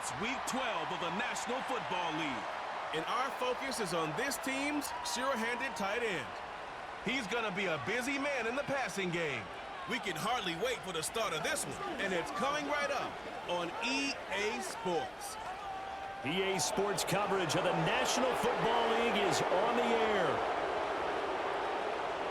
It's Week 12 of the National Football League. And our focus is on this team's sure-handed tight end. He's going to be a busy man in the passing game. We can hardly wait for the start of this one. And it's coming right up on EA Sports. EA Sports coverage of the National Football League is on the air.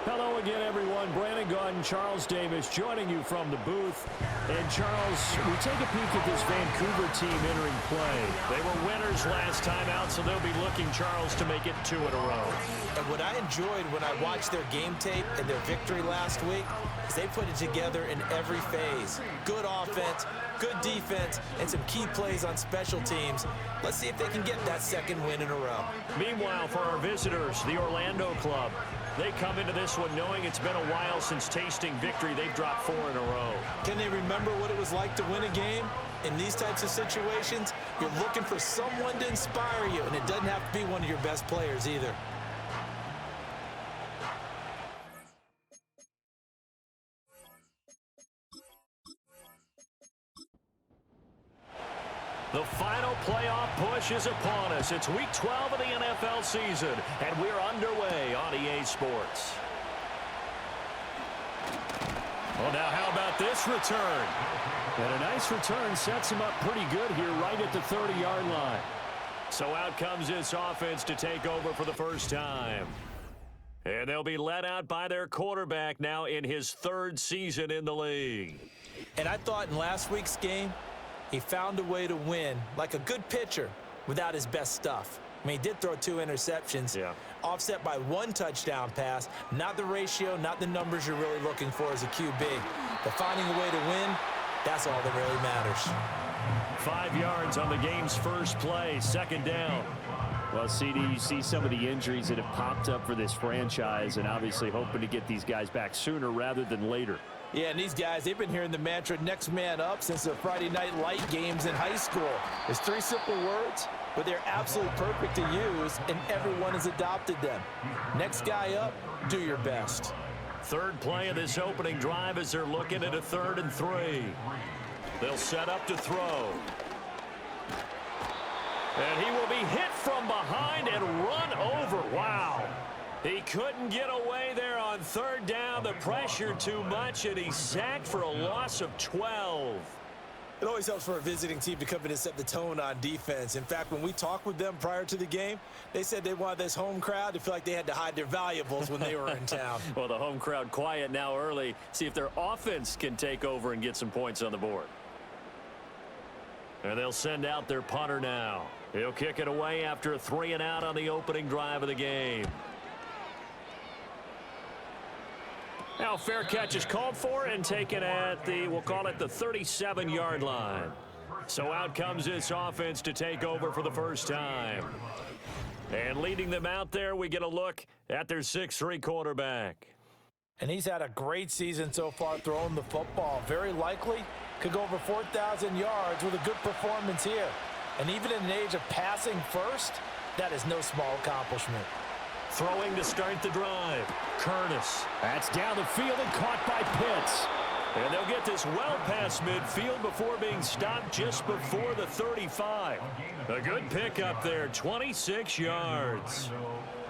Hello again, everyone. Brandon Gaudin, Charles Davis joining you from the booth. And, Charles, we take a peek at this Vancouver team entering play. They were winners last time out, so they'll be looking, Charles, to make it 2 in a row. And what I enjoyed when I watched their game tape and their victory last week is they put it together in every phase. Good offense, good defense, and some key plays on special teams. Let's see if they can get that second win in a row. Meanwhile, for our visitors, the Orlando club, they come into this one knowing it's been a while since tasting victory. They've dropped 4 in a row. Can they remember what it was like to win a game? In these types of situations, you're looking for someone to inspire you, and it doesn't have to be one of your best players either. The final playoff push is upon us. It's Week 12 of the NFL season, and we're underway on EA Sports. Well, now how about this return? And a nice return sets him up pretty good here right at the 30-yard line. So out comes this offense to take over for the first time. And they'll be led out by their quarterback now in his 3rd season in the league. And I thought in last week's game, he found a way to win, like a good pitcher, without his best stuff. I mean, he did throw 2 interceptions, offset by 1 touchdown pass. Not the ratio, not the numbers you're really looking for as a QB. But finding a way to win, that's all that really matters. 5 yards on the game's first play, 2nd down. Well, CD, you see some of the injuries that have popped up for this franchise, and obviously hoping to get these guys back sooner rather than later. Yeah, and these guys, they've been hearing the mantra, next man up, since the Friday night light games in high school. It's 3 simple words, but they're absolutely perfect to use, and everyone has adopted them. Next guy up, do your best. 3rd play of this opening drive as they're looking at a 3rd and 3. They'll set up to throw. And he will be hit from behind and run over. Wow. He couldn't get away there on 3rd down. The pressure too much, and he's sacked for a loss of 12. It always helps for a visiting team to come in and set the tone on defense. In fact, when we talked with them prior to the game, they said they wanted this home crowd to feel like they had to hide their valuables when they were in town. Well, the home crowd quiet now early. See if their offense can take over and get some points on the board. And they'll send out their punter now. He'll kick it away after a 3 and out on the opening drive of the game. Now fair catch is called for and taken at the, we'll call it the 37-yard line. So out comes this offense to take over for the first time. And leading them out there, we get a look at their 6'3" quarterback. And he's had a great season so far throwing the football. Very likely could go over 4,000 yards with a good performance here. And even in an age of passing first, that is no small accomplishment. Throwing to start the drive, Curtis. That's down the field and caught by Pitts. And they'll get this well past midfield before being stopped just before the 35. A good pickup there, 26 yards.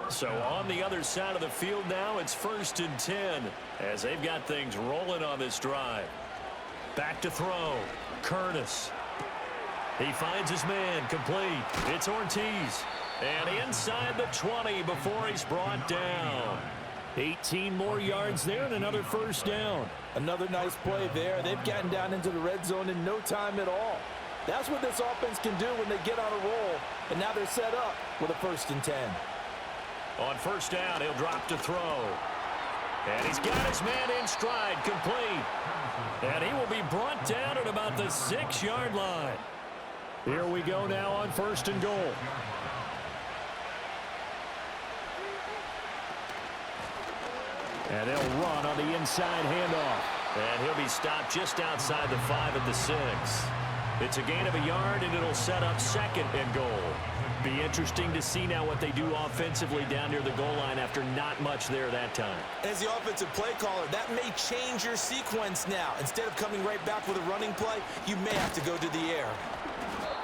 So on the other side of the field now, it's 1st and 10 as they've got things rolling on this drive. Back to throw, Curtis. He finds his man, complete. It's Ortiz. And inside the 20 before he's brought down. 18 more yards there and another 1st down. Another nice play there. They've gotten down into the red zone in no time at all. That's what this offense can do when they get on a roll. And now they're set up with a 1st and 10. On 1st down, he'll drop to throw. And he's got his man in stride, complete. And he will be brought down at about the 6-yard line. Here we go now on 1st and goal. And they'll run on the inside handoff. And he'll be stopped just outside the 5 at the 6. It's a gain of a yard, and it'll set up 2nd and goal. Be interesting to see now what they do offensively down near the goal line after not much there that time. As the offensive play caller, that may change your sequence now. Instead of coming right back with a running play, you may have to go to the air.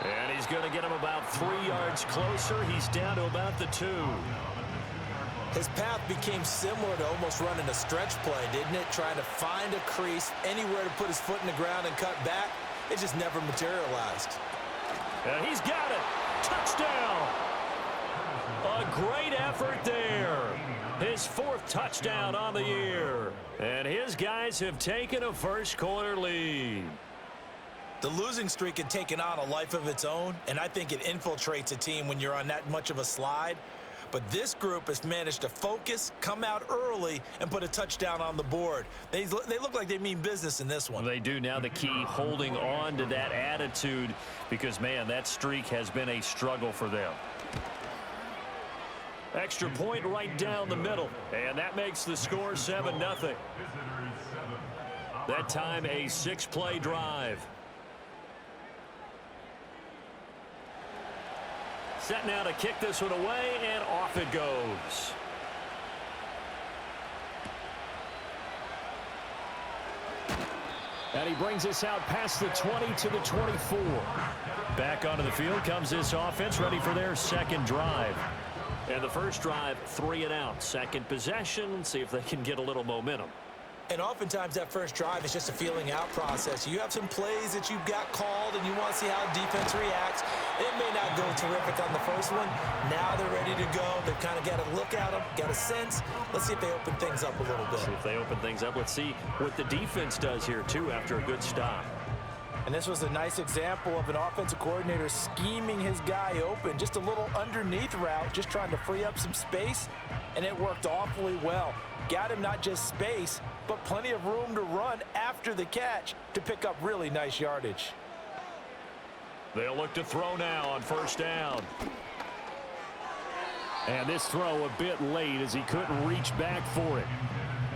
And he's going to get him about 3 yards closer. He's down to about the 2. His path became similar to almost running a stretch play, didn't it? Trying to find a crease, anywhere to put his foot in the ground and cut back. It just never materialized. And he's got it. Touchdown. A great effort there. His 4th touchdown on the year. And his guys have taken a first-quarter lead. The losing streak had taken on a life of its own, and I think it infiltrates a team when you're on that much of a slide. But this group has managed to focus, come out early, and put a touchdown on the board. They look like they mean business in this one. They do. Now the key, holding on to that attitude, because, man, that streak has been a struggle for them. Extra point right down the middle, and that makes the score 7-0. That time a 6-play drive. Set now to kick this one away, and off it goes. And he brings us out past the 20 to the 24. Back onto the field comes this offense, ready for their second drive. And the first drive, 3 and out. Second possession, see if they can get a little momentum. And oftentimes that first drive is just a feeling out process. You have some plays that you've got called and you want to see how defense reacts. It may not go terrific on the first one. Now they're ready to go. They've kind of got a look at them, got a sense. Let's see if they open things up a little bit. See if they open things up. Let's see what the defense does here, too, after a good stop. And this was a nice example of an offensive coordinator scheming his guy open. Just a little underneath route, just trying to free up some space, and it worked awfully well. Got him not just space, but plenty of room to run after the catch to pick up really nice yardage. They'll look to throw now on first down. And this throw a bit late as he couldn't reach back for it.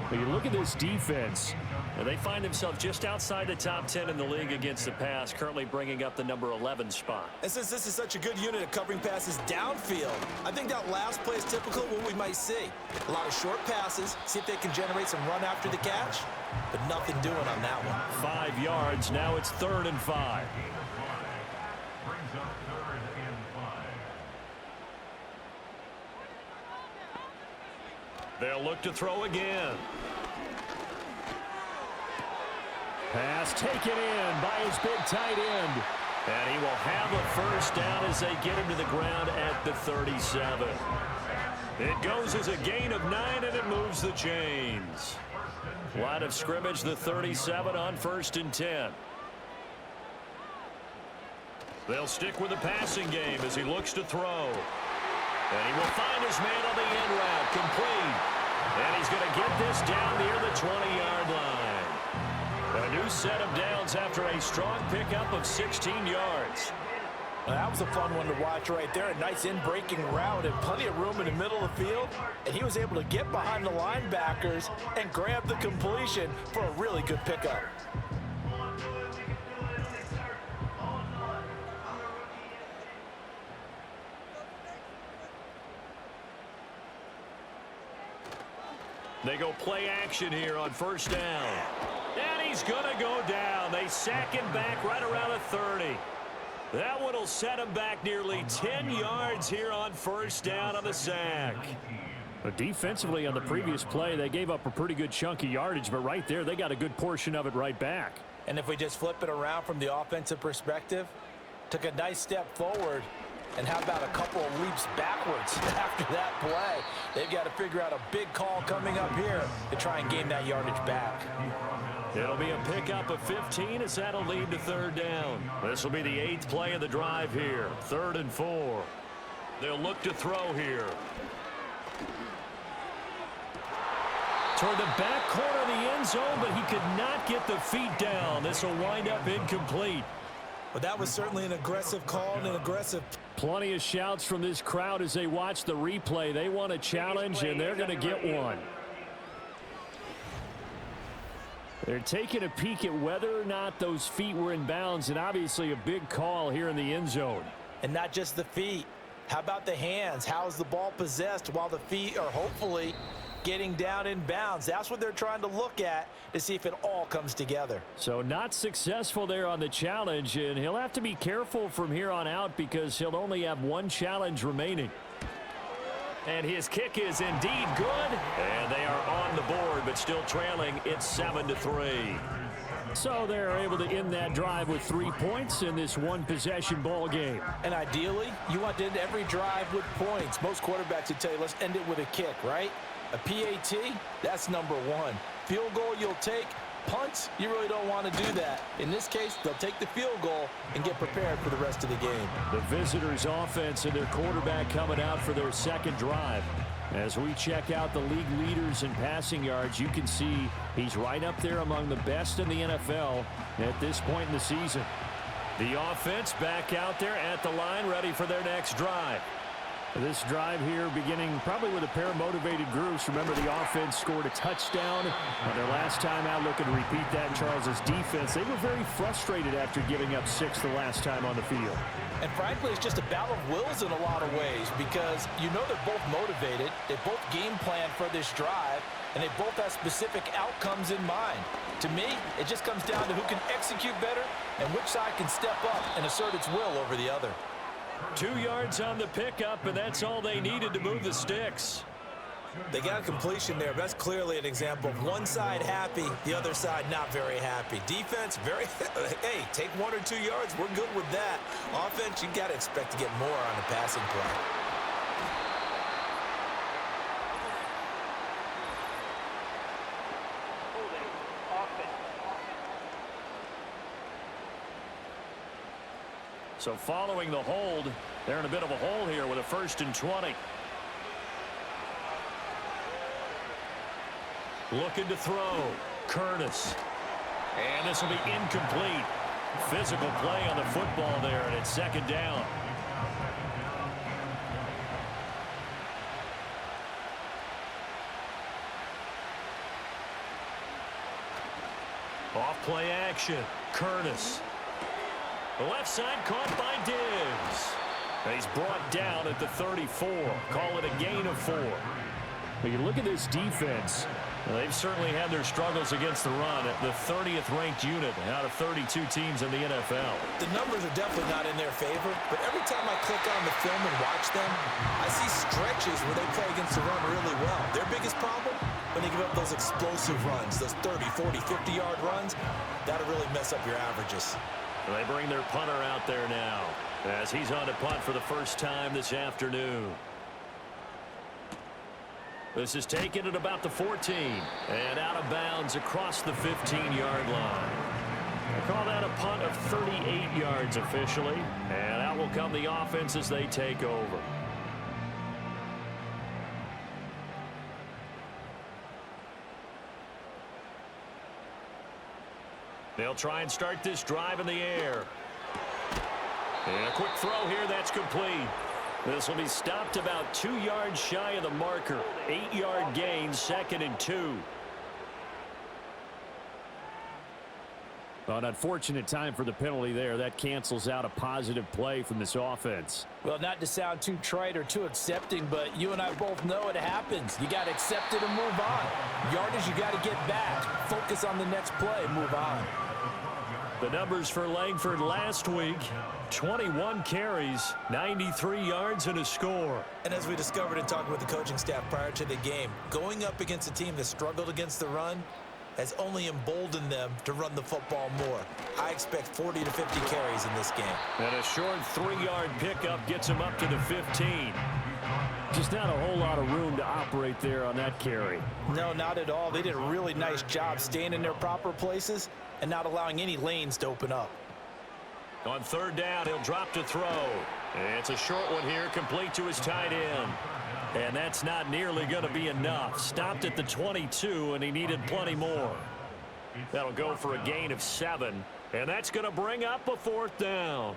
But you look at this defense. And they find themselves just outside the top 10 in the league against the pass, currently bringing up the number 11 spot. And since this is such a good unit of covering passes downfield, I think that last play is typical of what we might see. A lot of short passes, see if they can generate some run after the catch, but nothing doing on that one. 5 yards, now it's 3rd and 5. They'll look to throw again. Pass taken in by his big tight end. And he will have a first down as they get him to the ground at the 37. It goes as a gain of 9, and it moves the chains. Line of scrimmage, the 37 on 1st and 10. They'll stick with the passing game as he looks to throw. And he will find his man on the end route, complete. And he's going to get this down near the 20-yard line. A new set of downs after a strong pickup of 16 yards. Well, that was a fun one to watch right there. A nice in-breaking route and plenty of room in the middle of the field. And he was able to get behind the linebackers and grab the completion for a really good pickup. They go play action here on first down. And he's going to go down. They sack him back right around the 30. That one will set him back nearly 10 yards here on first down on the sack. But defensively on the previous play, they gave up a pretty good chunk of yardage, but right there, they got a good portion of it right back. And if we just flip it around from the offensive perspective, took a nice step forward, and how about a couple of leaps backwards after that play? They've got to figure out a big call coming up here to try and gain that yardage back. It'll be a pickup of 15 as that'll lead to 3rd down. This will be the 8th play of the drive here. 3rd and 4. They'll look to throw here. Toward the back corner of the end zone, but he could not get the feet down. This will wind up incomplete. But that was certainly an aggressive call and an aggressive. Plenty of shouts from this crowd as they watch the replay. They want a challenge, and they're going to get one. They're taking a peek at whether or not those feet were in bounds, and obviously a big call here in the end zone. And not just the feet. How about the hands? How is the ball possessed while the feet are hopefully getting down in bounds. That's what they're trying to look at to see if it all comes together. So not successful there on the challenge, and he'll have to be careful from here on out because he'll only have one challenge remaining. And his kick is indeed good. And they are on the board, but still trailing. It's 7-3. So they're able to end that drive with 3 points in this one-possession ball game. And ideally, you want to end every drive with points. Most quarterbacks would tell you, let's end it with a kick, right? A PAT, that's number one. Field goal you'll take. Punts, you really don't want to do that. In this case, they'll take the field goal and get prepared for the rest of the game. The visitors' offense and their quarterback coming out for their second drive. As we check out the league leaders in passing yards, you can see he's right up there among the best in the NFL at this point in the season. The offense back out there at the line, ready for their next drive. This drive here beginning probably with a pair of motivated groups. Remember, the offense scored a touchdown on their last time out. Looking to repeat that in Charles's defense. They were very frustrated after giving up 6 the last time on the field. And frankly, it's just a battle of wills in a lot of ways because you know they're both motivated. They both game plan for this drive, and they both have specific outcomes in mind. To me, it just comes down to who can execute better and which side can step up and assert its will over the other. 2 yards on the pickup, and that's all they needed to move the sticks. They got a completion there, but that's clearly an example of one side happy, the other side not very happy. Defense, very, hey, take 1 or 2 yards, we're good with that. Offense, you got to expect to get more on the passing play. So following the hold, they're in a bit of a hole here with a 1st and 20. Looking to throw. Curtis. And this will be incomplete. Physical play on the football there, and it's 2nd down. Off play action. Curtis. The left side caught by Diggs. He's brought down at the 34. Call it a gain of 4. When you look at this defense, they've certainly had their struggles against the run. The 30th ranked unit out of 32 teams in the NFL. The numbers are definitely not in their favor, but every time I click on the film and watch them, I see stretches where they play against the run really well. Their biggest problem, when they give up those explosive runs, those 30, 40, 50-yard runs, that'll really mess up your averages. They bring their punter out there now as he's on to punt for the first time this afternoon. This is taken at about the 14 and out of bounds across the 15-yard line. They call that a punt of 38 yards officially, and out will come the offense as they take over. They'll try and start this drive in the air. And a quick throw here, that's complete. This will be stopped about 2 yards shy of the marker. 8-yard gain, 2nd and 2. An unfortunate time for the penalty there. That cancels out a positive play from this offense. Well, not to sound too trite or too accepting, but you and I both know it happens. You got to accept it and move on. Yardage, you got to get back. Focus on the next play and move on. The numbers for Langford last week, 21 carries, 93 yards and a score. And as we discovered in talking with the coaching staff prior to the game, going up against a team that struggled against the run has only emboldened them to run the football more. I expect 40 to 50 carries in this game. And a short 3-yard pickup gets him up to the 15. Just not a whole lot of room to operate there on that carry. No, not at all. They did a really nice job staying in their proper places and not allowing any lanes to open up. On 3rd down, he'll drop to throw. It's a short one here, complete to his tight end. And that's not nearly going to be enough. Stopped at the 22, and he needed plenty more. That'll go for a gain of 7, and that's going to bring up a 4th down.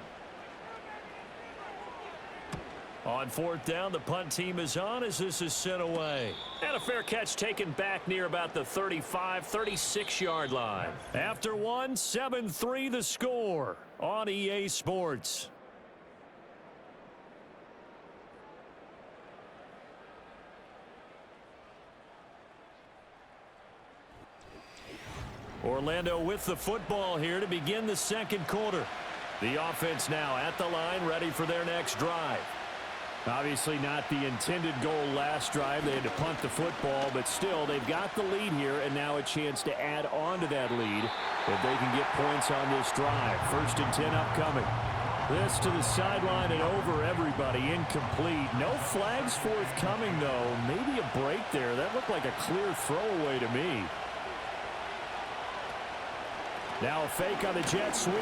On 4th down, the punt team is on as this is sent away. And a fair catch taken back near about the 35, 36-yard line. After one, 7-3 the score on EA Sports. Orlando with the football here to begin the second quarter. The offense now at the line, ready for their next drive. Obviously not the intended goal last drive. They had to punt the football, but still they've got the lead here, and now a chance to add on to that lead if they can get points on this drive. 1st and 10 upcoming. This to the sideline and over everybody. Incomplete. No flags forthcoming, though. Maybe a break there. That looked like a clear throwaway to me. Now a fake on the jet sweep,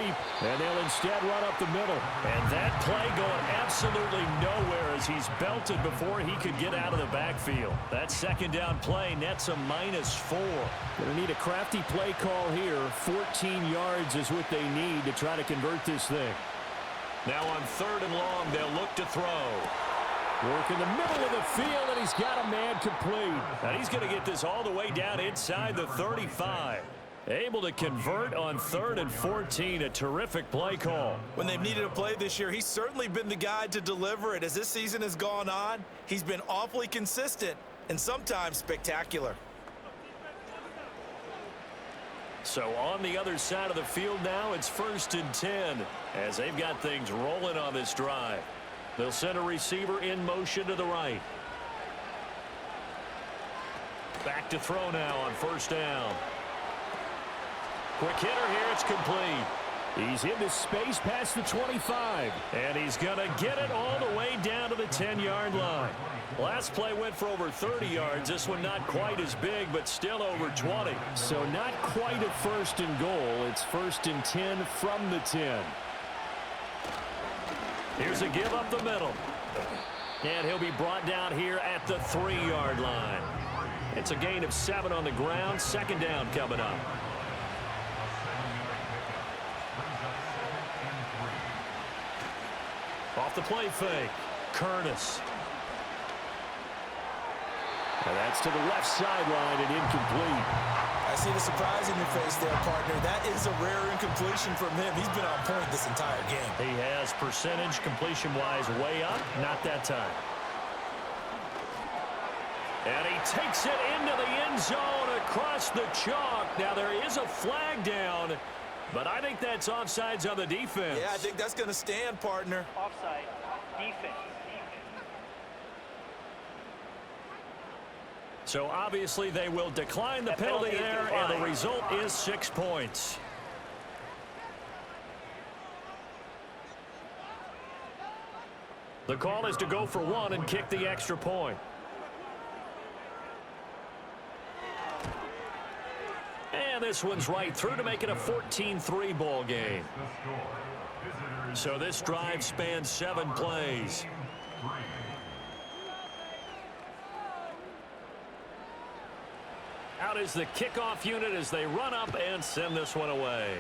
and they'll instead run up the middle. And that play going absolutely nowhere as he's belted before he could get out of the backfield. That second down play nets a -4. Going to need a crafty play call here. 14 yards is what they need to try to convert this thing. Now on 3rd and long, they'll look to throw. Work in the middle of the field, and he's got a man complete. And he's going to get this all the way down inside the 35. Able to convert on 3rd and 14. A terrific play call. When they've needed a play this year, he's certainly been the guy to deliver it. As this season has gone on, he's been awfully consistent and sometimes spectacular. So on the other side of the field now, it's 1st and 10 as they've got things rolling on this drive. They'll send a receiver in motion to the right. Back to throw now on 1st down. Quick hitter here, it's complete. He's into space past the 25. And he's going to get it all the way down to the 10-yard line. Last play went for over 30 yards. This one not quite as big, but still over 20. So not quite a 1st and goal. It's 1st and 10 from the 10. Here's a give up the middle. And he'll be brought down here at the 3-yard line. It's a gain of 7 on the ground. 2nd down coming up. Off the play fake, Curtis. And that's to the left sideline and incomplete. I see the surprise in your face there, partner. That is a rare incompletion from him. He's been on point this entire game. He has percentage completion-wise way up. Not that time. And he takes it into the end zone across the chalk. Now there is a flag down, but I think that's offsides on the defense. Yeah, I think that's going to stand, partner. Offside, defense. So obviously they will decline the penalty there, and the result is 6 points. The call is to go for 1 and kick the extra point. And this one's right through to make it a 14-3 ball game. So this drive spans 7 plays. Out is the kickoff unit as they run up and send this one away.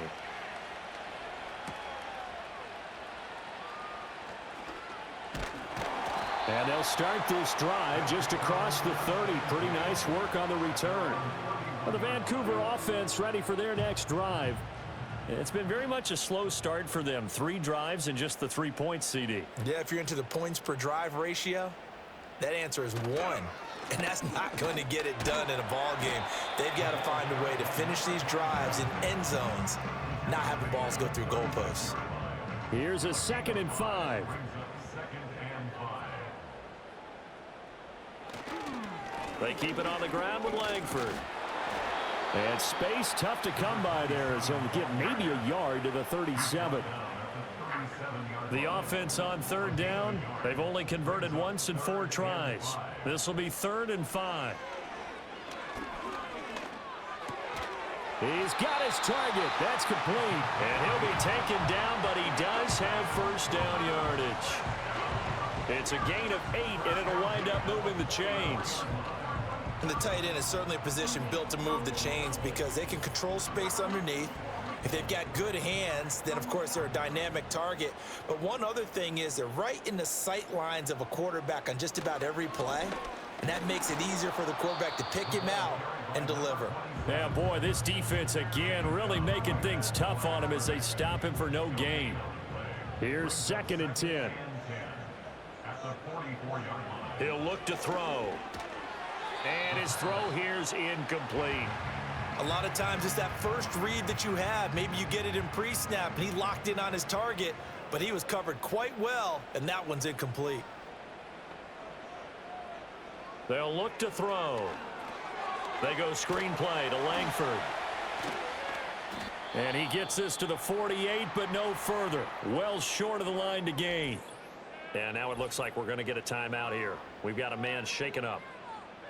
And they'll start this drive just across the 30. Pretty nice work on the return. Well, the Vancouver offense ready for their next drive. It's been very much a slow start for them. 3 drives and just the 3 points, CD. Yeah, if you're into the points per drive ratio, that answer is 1. And that's not going to get it done in a ball game. They've got to find a way to finish these drives in end zones, not have the balls go through goalposts. Here's a 2nd and 5. They keep it on the ground with Langford. And space tough to come by there as he'll get maybe a yard to the 37. The offense on 3rd down. They've only converted once in 4 tries. This will be 3rd and 5. He's got his target. That's complete. And he'll be taken down, but he does have 1st down yardage. It's a gain of 8, and it'll wind up moving the chains. And the tight end is certainly a position built to move the chains because they can control space underneath. If they've got good hands, then, of course, they're a dynamic target. But one other thing is they're right in the sight lines of a quarterback on just about every play. And that makes it easier for the quarterback to pick him out and deliver. Yeah, boy, this defense, again, really making things tough on him as they stop him for no gain. Here's 2nd and 10. He'll look to throw. And his throw here's incomplete. A lot of times it's that first read that you have. Maybe you get it in pre-snap, and he locked in on his target, but he was covered quite well, and that one's incomplete. They'll look to throw. They go screenplay to Langford. And he gets this to the 48, but no further. Well short of the line to gain. And now it looks like we're going to get a timeout here. We've got a man shaken up.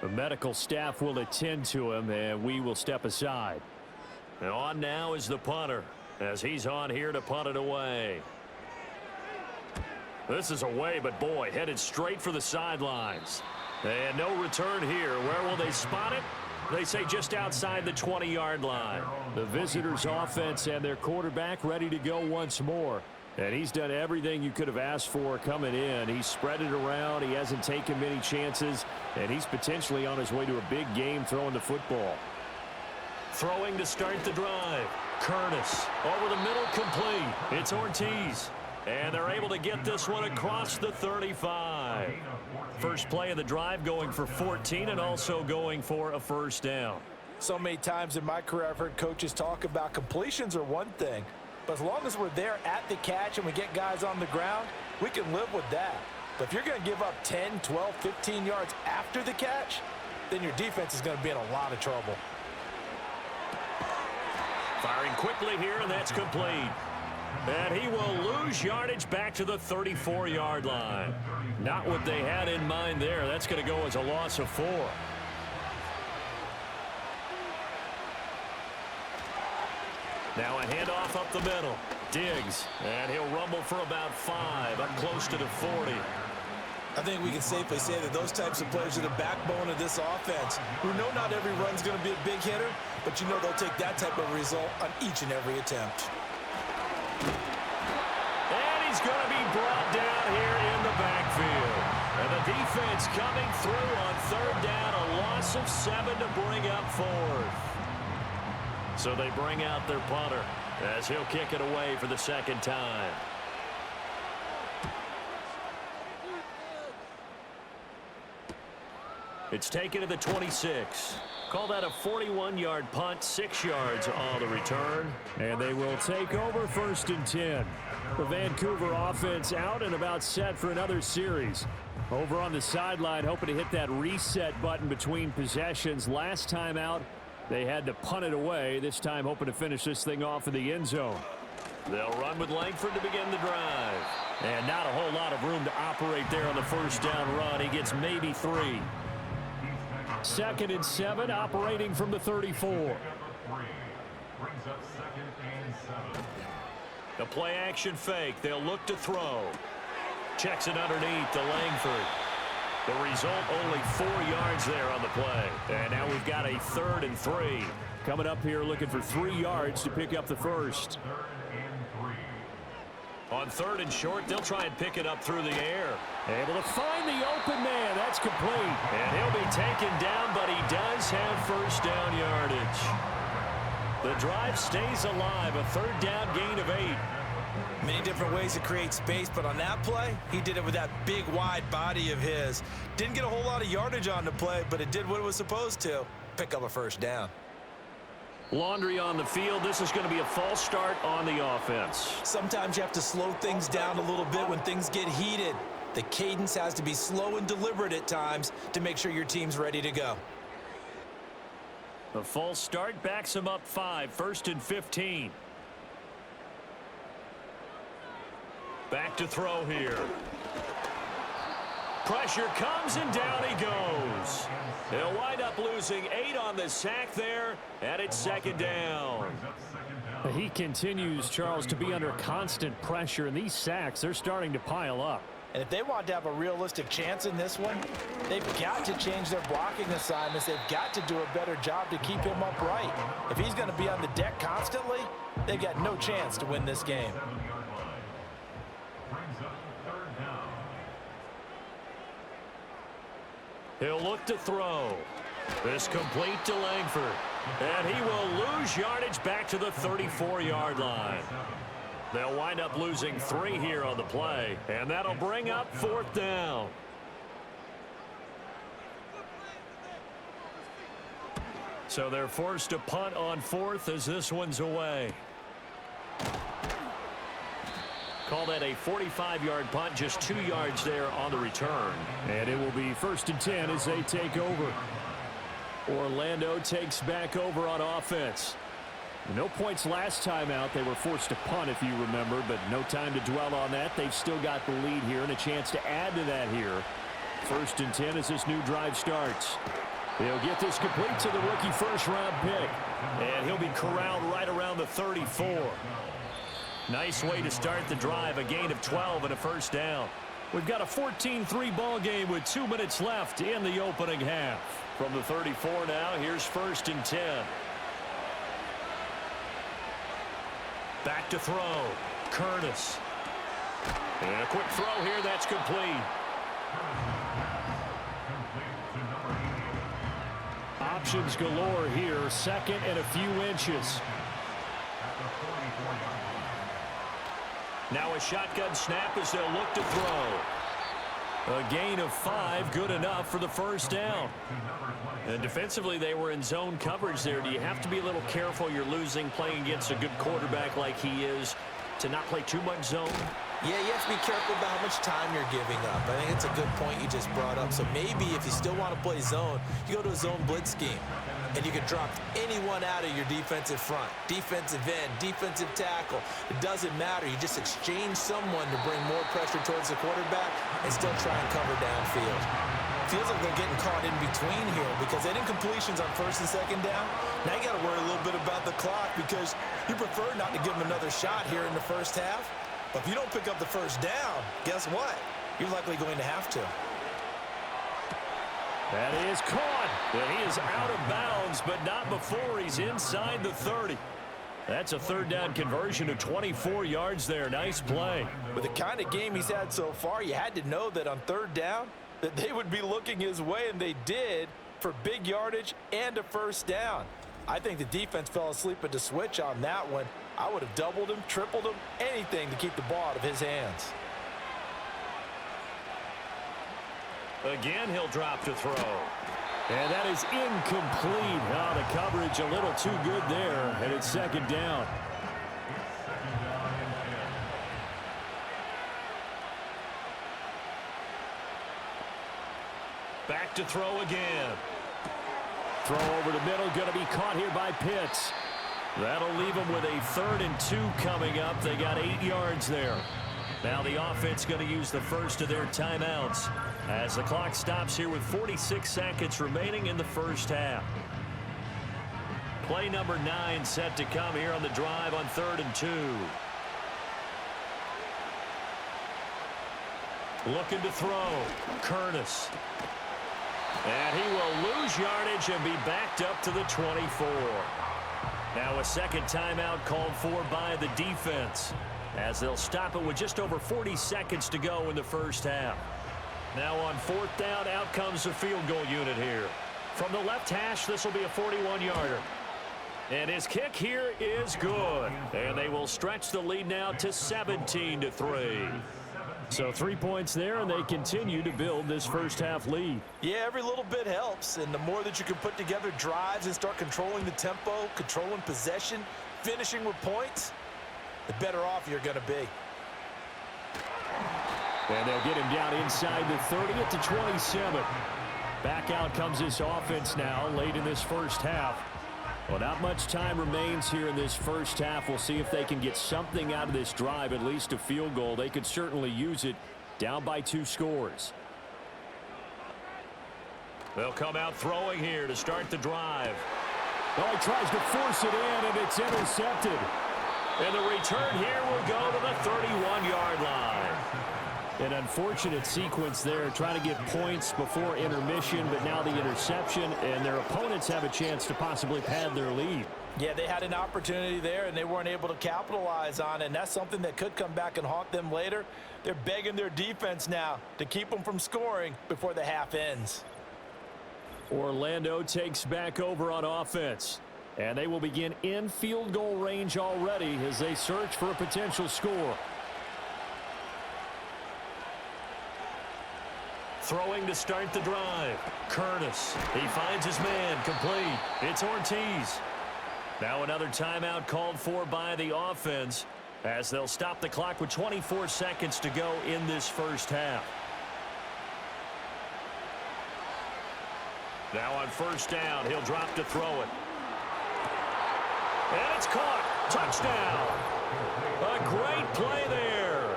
The medical staff will attend to him, and we will step aside. And on now is the punter, as he's on here to punt it away. This is away, but boy, headed straight for the sidelines. And no return here. Where will they spot it? They say just outside the 20-yard line. The visitors' offense and their quarterback ready to go once more. And he's done everything you could have asked for coming in. He's spread it around. He hasn't taken many chances. And he's potentially on his way to a big game throwing the football. Throwing to start the drive. Curtis over the middle, complete. It's Ortiz. And they're able to get this one across the 35. First play of the drive going for 14 and also going for a first down. So many times in my career I've heard coaches talk about completions are one thing, but as long as we're there at the catch and we get guys on the ground, we can live with that. But if you're going to give up 10, 12, 15 yards after the catch, then your defense is going to be in a lot of trouble. Firing quickly here, and that's complete. And he will lose yardage back to the 34-yard line. Not what they had in mind there. That's going to go as a loss of 4. Now a handoff up the middle. Diggs, and he'll rumble for about 5, up close to the 40. I think we can safely say that those types of players are the backbone of this offense. We know not every run's going to be a big hitter, but you know they'll take that type of result on each and every attempt. And he's going to be brought down here in the backfield. And the defense coming through on third down, a loss of 7 to bring up 4th. So they bring out their punter as he'll kick it away for the second time. It's taken to the 26. Call that a 41-yard punt, 6 yards on the return. And they will take over 1st and 10. The Vancouver offense out and about set for another series. Over on the sideline, hoping to hit that reset button between possessions. Last time out, they had to punt it away. This time, hoping to finish this thing off in the end zone. They'll run with Langford to begin the drive. And not a whole lot of room to operate there on the first down run. He gets maybe 3. 2nd and 7, operating from the 34. The play action fake. They'll look to throw. Checks it underneath to Langford. The result, only 4 yards there on the play. And now we've got a 3rd and 3. Coming up here looking for 3 yards to pick up the first. On 3rd and short, they'll try and pick it up through the air. Able to find the open man. That's complete. And he'll be taken down, but he does have first down yardage. The drive stays alive, a 3rd down gain of 8. Many different ways to create space, but on that play, he did it with that big, wide body of his. Didn't get a whole lot of yardage on the play, but it did what it was supposed to. Pick up a first down. Laundry on the field. This is going to be a false start on the offense. Sometimes you have to slow things down a little bit when things get heated. The cadence has to be slow and deliberate at times to make sure your team's ready to go. The false start backs him up 5, 1st and 15. Back to throw here. Pressure comes and down he goes. He'll wind up losing 8 on the sack there, and it's 2nd down. He continues, Charles, to be under constant pressure, and these sacks, they're starting to pile up. And if they want to have a realistic chance in this one, they've got to change their blocking assignments. They've got to do a better job to keep him upright. If he's going to be on the deck constantly, they've got no chance to win this game. He'll look to throw. This complete to Langford. And he will lose yardage back to the 34-yard line. They'll wind up losing 3 here on the play, and that'll bring up 4th down. So they're forced to punt on 4th as this one's away. Call that a 45-yard punt, just 2 yards there on the return. And it will be 1st and 10 as they take over. Orlando takes back over on offense. No points last time out. They were forced to punt, if you remember, but no time to dwell on that. They've still got the lead here and a chance to add to that here. 1st and 10 as this new drive starts. They'll get this complete to the rookie first-round pick. And he'll be corralled right around the 34. Nice way to start the drive, a gain of 12 and a first down. We've got a 14-3 ball game with 2 minutes left in the opening half. From the 34 now, here's 1st and 10. Back to throw. Curtis. And a quick throw here, that's complete. Options galore here, 2nd and a few inches. Now a shotgun snap as they'll look to throw. A gain of 5, good enough for the first down. And defensively, they were in zone coverage there. Do you have to be a little careful? You're losing, playing against a good quarterback like he is, to not play too much zone? Yeah, you have to be careful about how much time you're giving up. I think it's a good point you just brought up. So maybe if you still want to play zone, you go to a zone blitz scheme. And you can drop anyone out of your defensive front, defensive end, defensive tackle. It doesn't matter. You just exchange someone to bring more pressure towards the quarterback and still try and cover downfield. Feels like they're getting caught in between here because they didn't incompletions on 1st and 2nd down. Now you got to worry a little bit about the clock because you prefer not to give them another shot here in the first half. But if you don't pick up the first down, guess what? You're likely going to have to. That is caught. And he is out of bounds, but not before he's inside the 30. That's a 3rd down conversion of 24 yards there. Nice play. With the kind of game he's had so far, you had to know that on 3rd down that they would be looking his way, and they did, for big yardage and a first down. I think the defense fell asleep at the switch on that one. I would have doubled him, tripled him, anything to keep the ball out of his hands. Again, he'll drop to throw. And that is incomplete. Oh, the coverage a little too good there, and it's 2nd down. Back to throw again. Throw over the middle, going to be caught here by Pitts. That'll leave them with a 3rd and 2 coming up. They got 8 yards there. Now the offense going to use the first of their timeouts as the clock stops here with 46 seconds remaining in the first half. Play number 9 set to come here on the drive on 3rd and 2. Looking to throw. Curtis. And he will lose yardage and be backed up to the 24. Now a second timeout called for by the defense as they'll stop it with just over 40 seconds to go in the first half. Now on 4th down, out comes the field goal unit here. From the left hash, this will be a 41-yarder. And his kick here is good. And they will stretch the lead now to 17-3. So 3 points there, and they continue to build this first half lead. Yeah, every little bit helps, and the more that you can put together drives and start controlling the tempo, controlling possession, finishing with points, the better off you're going to be. And they'll get him down inside the 30 at the 27. Back out comes this offense now late in this first half. Well, not much time remains here in this first half. We'll see if they can get something out of this drive, at least a field goal. They could certainly use it, down by 2 scores. They'll come out throwing here to start the drive. Oh, he tries to force it in, and it's intercepted. And the return here will go to the 31-yard line. An unfortunate sequence there, trying to get points before intermission, but now the interception, and their opponents have a chance to possibly pad their lead. Yeah, they had an opportunity there, and they weren't able to capitalize on it, and that's something that could come back and haunt them later. They're begging their defense now to keep them from scoring before the half ends. Orlando takes back over on offense, and they will begin in field goal range already as they search for a potential score. Throwing to start the drive. Curtis. He finds his man. Complete. It's Ortiz. Now another timeout called for by the offense as they'll stop the clock with 24 seconds to go in this first half. Now on first down, he'll drop to throw it. And it's caught. Touchdown. A great play there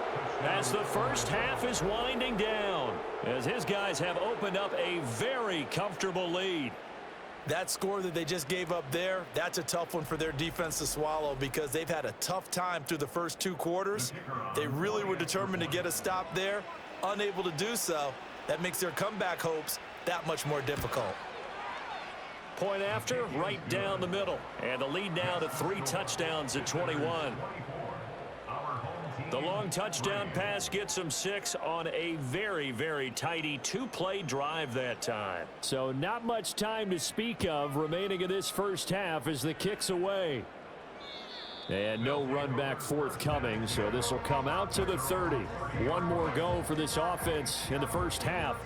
as the first half is winding down, as his guys have opened up a very comfortable lead. That score that they just gave up there, that's a tough one for their defense to swallow because they've had a tough time through the first 2 quarters. They really were determined to get a stop there, unable to do so. That makes their comeback hopes that much more difficult. Point after, right down the middle. And the lead now to 3 touchdowns at 21. The long touchdown pass gets them 6 on a very, very tidy 2-play drive that time. So not much time to speak of remaining in this first half as the kick's away. And no run back forthcoming, so this will come out to the 30. One more go for this offense in the first half.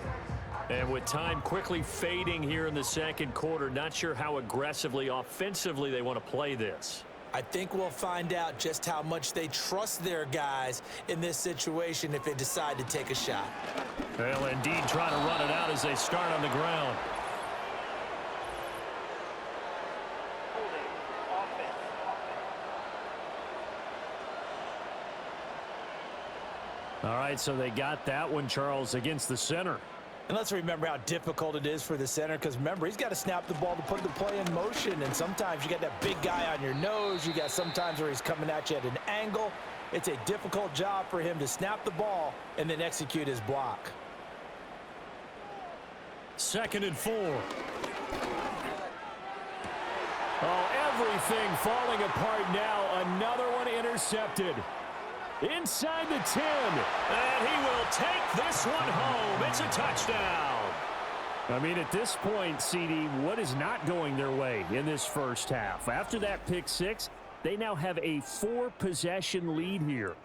And with time quickly fading here in the second quarter, not sure how aggressively, offensively they want to play this. I think we'll find out just how much they trust their guys in this situation if they decide to take a shot. Well, indeed, trying to run it out as they start on the ground. All right, so they got that one, Charles, against the center. And let's remember how difficult it is for the center because, remember, he's got to snap the ball to put the play in motion. And sometimes you got that big guy on your nose. You got sometimes where he's coming at you at an angle. It's a difficult job for him to snap the ball and then execute his block. 2nd and 4. Oh, everything falling apart now. Another one intercepted. Inside the 10. And he will take this one home. It's a touchdown. I mean, at this point, CD, what is not going their way in this first half? After that pick 6, they now have a 4-possession lead here.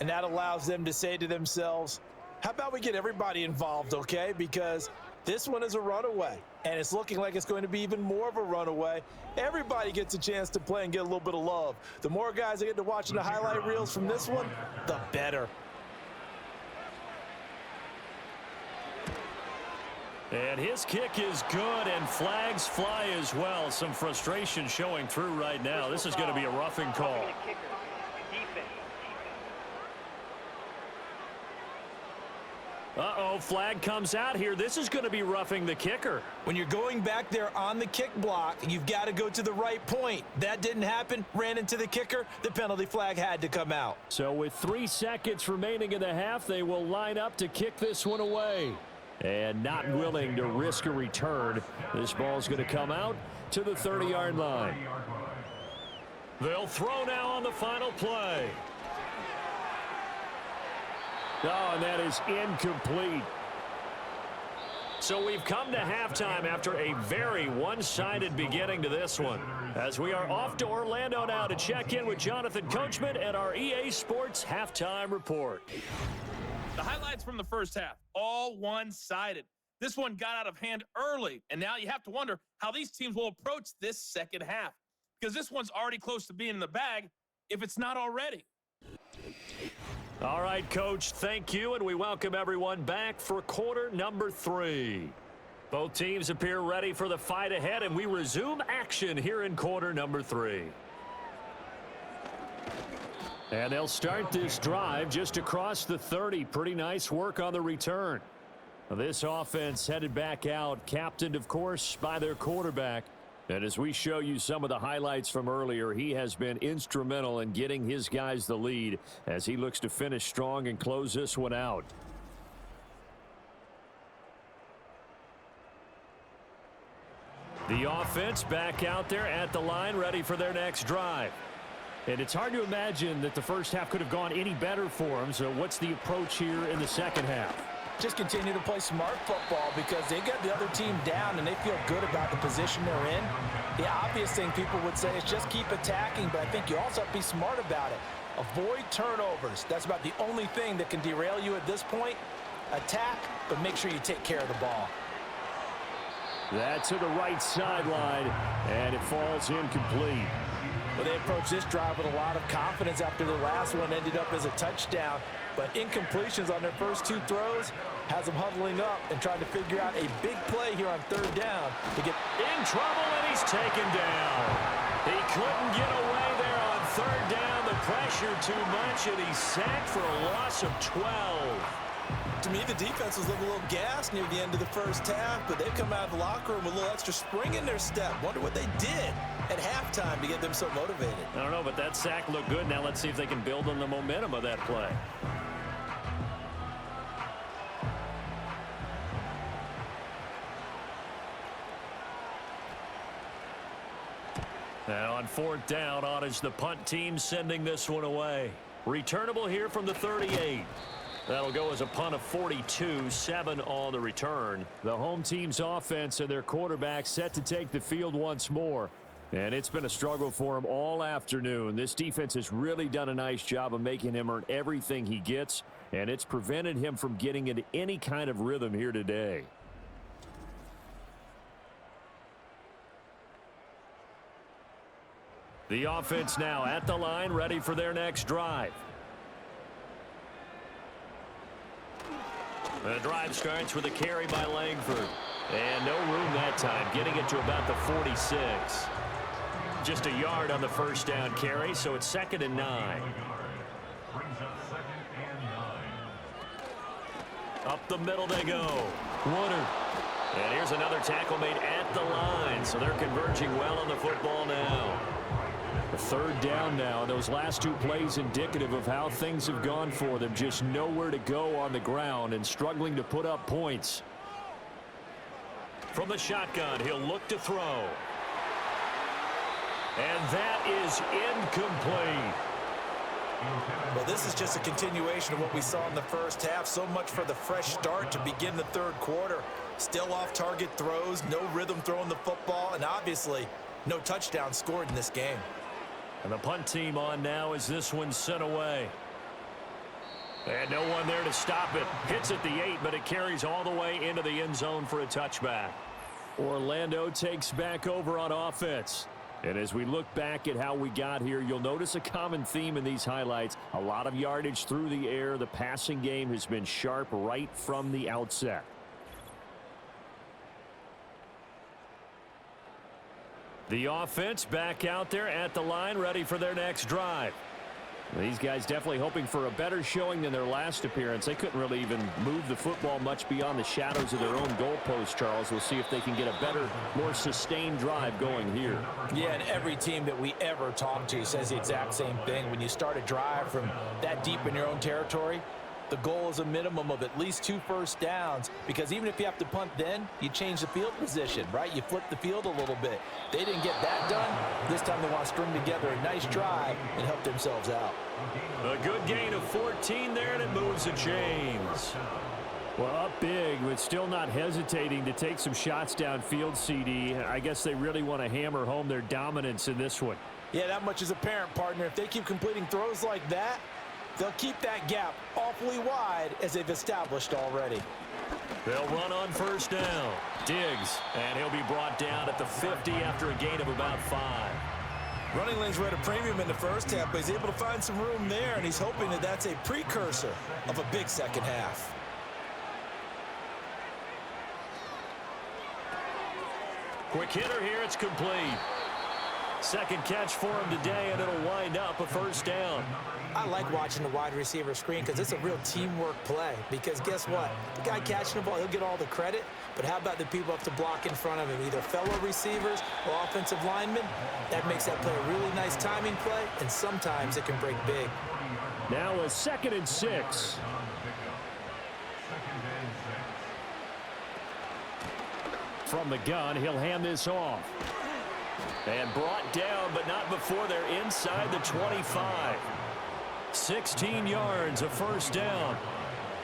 And that allows them to say to themselves, how about we get everybody involved, okay? Because this one is a runaway, and it's looking like it's going to be even more of a runaway. Everybody gets a chance to play and get a little bit of love. The more guys that get to watching the highlight reels from this one, the better. And his kick is good, and flags fly as well. Some frustration showing through right now. This is going to be a roughing call. Uh-oh, flag comes out here. This is going to be roughing the kicker. When you're going back there on the kick block, you've got to go to the right point. That didn't happen. Ran into the kicker. The penalty flag had to come out. So with 3 seconds remaining in the half, they will line up to kick this one away. And not willing to risk a return. This ball's going to come out to the 30-yard line. They'll throw now on the final play. Oh, and that is incomplete. So we've come to halftime after a very one-sided beginning to this one. As we are off to Orlando now to check in with Jonathan Coachman and our EA Sports Halftime Report. The highlights from the first half, all one-sided. This one got out of hand early, and now you have to wonder how these teams will approach this second half. Because this one's already close to being in the bag, if it's not already. All right, Coach, thank you, and we welcome everyone back for quarter number 3. Both teams appear ready for the fight ahead, and we resume action here in quarter number 3. And they'll start this drive just across the 30. Pretty nice work on the return. This offense headed back out, captained, of course, by their quarterback. And as we show you some of the highlights from earlier, he has been instrumental in getting his guys the lead as he looks to finish strong and close this one out. The offense back out there at the line, ready for their next drive. And it's hard to imagine that the first half could have gone any better for them. So what's the approach here in the second half? Just continue to play smart football because they got the other team down and they feel good about the position they're in. The obvious thing people would say is just keep attacking, but I think you also have to be smart about it. Avoid turnovers. That's about the only thing that can derail you at this point. attack, but make sure you take care of the ball. That to the right sideline, and it falls incomplete. Well, they approached this drive with a lot of confidence after the last one ended up as a touchdown. But incompletions on their first 2 throws has them huddling up and trying to figure out a big play here on 3rd down to get in trouble, and he's taken down. He couldn't get away there on 3rd down. The pressure too much, and he's sacked for a loss of 12. To me, the defense was looking a little gassed near the end of the first half, but they've come out of the locker room with a little extra spring in their step. Wonder what they did at halftime to get them so motivated. I don't know, but that sack looked good. Now let's see if they can build on the momentum of that play. And on 4th down, on is the punt team sending this one away. Returnable here from the 38. That'll go as a punt of 42, 7 on the return. The home team's offense and their quarterback set to take the field once more. And it's been a struggle for him all afternoon. This defense has really done a nice job of making him earn everything he gets, and it's prevented him from getting into any kind of rhythm here today. The offense now at the line, ready for their next drive. The drive starts with a carry by Langford. And no room that time, getting it to about the 46. Just a yard on the first down carry, so it's 2nd and 9. Up the middle they go. Woodard. And here's another tackle made at the line, so they're converging well on the football now. A 3rd down now. Those last 2 plays indicative of how things have gone for them. Just nowhere to go on the ground and struggling to put up points. From the shotgun, he'll look to throw. And that is incomplete. Well, this is just a continuation of what we saw in the first half. So much for the fresh start to begin the 3rd quarter. Still off-target throws, no rhythm throwing the football, and obviously no touchdown scored in this game. And the punt team on now as this one's sent away. And no one there to stop it. Hits at the 8, but it carries all the way into the end zone for a touchback. Orlando takes back over on offense. And as we look back at how we got here, you'll notice a common theme in these highlights. A lot of yardage through the air. The passing game has been sharp right from the outset. The offense back out there at the line, ready for their next drive. These guys definitely hoping for a better showing than their last appearance. They couldn't really even move the football much beyond the shadows of their own goalpost, Charles. We'll see if they can get a better, more sustained drive going here. Yeah, and every team that we ever talk to says the exact same thing. When you start a drive from that deep in your own territory, the goal is a minimum of at least 2 first downs, because even if you have to punt then, you change the field position, right? You flip the field a little bit. They didn't get that done. This time they want to string together a nice drive and help themselves out. A good gain of 14 there, and it moves the chains. Well, up big, but still not hesitating to take some shots downfield, CD. I guess they really want to hammer home their dominance in this one. Yeah, that much is apparent, partner. If they keep completing throws like that, they'll keep that gap awfully wide as they've established already. They'll run on first down. Diggs, and he'll be brought down at the 50 after a gain of about 5. Running lanes were at a premium in the first half, but he's able to find some room there, and he's hoping that that's a precursor of a big second half. Quick hitter here, it's complete. Second catch for him today, and it'll wind up a first down. I like watching the wide receiver screen because it's a real teamwork play. Because guess what? The guy catching the ball, he'll get all the credit. But how about the people up to block in front of him, either fellow receivers or offensive linemen? That makes that play a really nice timing play, and sometimes it can break big. Now a 2nd and 6. From the gun, he'll hand this off. And brought down, but not before they're inside the 25. 16 yards, a first down.